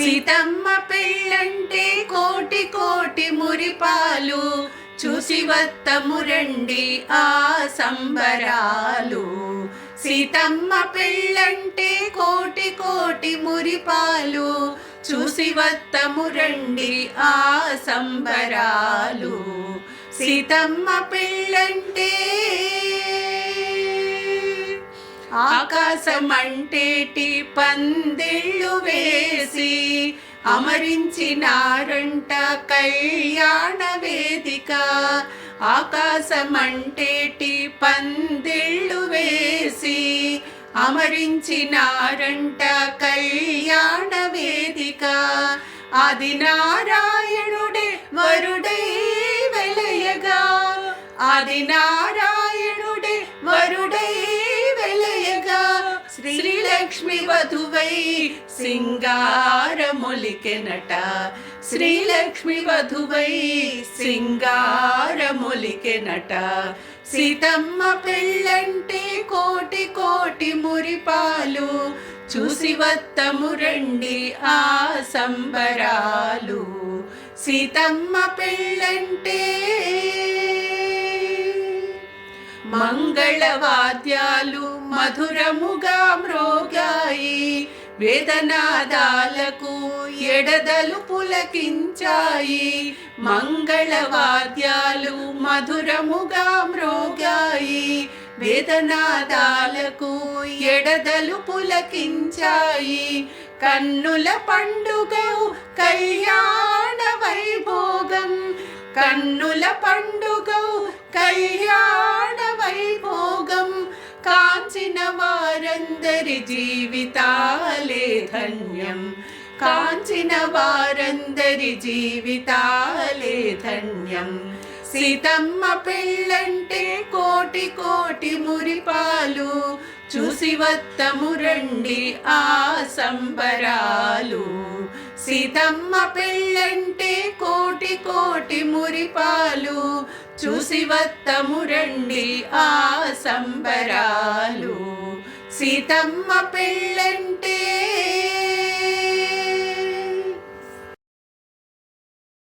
సీతమ్మ పెళ్ళంటే కోటి కోటి మురిపాలు, చూసి వత్తము రండి ఆ సంబరాలు. సీతమ్మ పెళ్ళంటే కోటి కోటి మురిపాలు, చూసి వత్తము రండి ఆ సంబరాలు. సీతమ్మ పెళ్ళంటే ఆకాశమంటేటి పందిళ్ళు వేసి అమరించినారంట కళ్యాణ వేదిక. ఆకాశమంటేటి పందిళ్ళు వేసి అమరించినారంట కళ్యాణ వేదిక. ఆది నారాయణుడే వరుడై వెలయగా, ఆది నారాయణుడే వరుడై వెలయగా, శ్రీలక్ష్మి వధువై సింగారమొలికెనట. శ్రీలక్ష్మి వధువై సింగారమొలికెనట. సీతమ్మ పెళ్ళంటే కోటి కోటి మురిపాలు, చూసి వత్తము రండి ఆ సంబరాలు. సీతమ్మ పెళ్ళంటే మంగళవాద్యాలు మధురముగా మ్రోగాయి, వేదనాదాలకు ఎడదలు పులకించాయి. మంగళవాద్యాలు మధురముగా మ్రోగాయి, వేదనాదాలకు ఎడదలు పులకించాయి. కన్నుల పండుగ కళ్యాణ వైభోగం, కన్నుల పండుగ కళ్యాణ వైభోగం. కాంచిన వారందరి జీవితాలే ధన్యం, కాంచిన వారందరి జీవితాలే ధన్యం. సీతమ్మ పెళ్ళంటే కోటి కోటి మురిపాలు, చూసి వత్తము రండి ఆ సంబరాలు. సీతమ్మ పెళ్ళంటే కోటి కోటి మురిపాలు, చూసి వత్తము రండి ఆ సంబరాలు. సీతమ్మ పెళ్ళంటే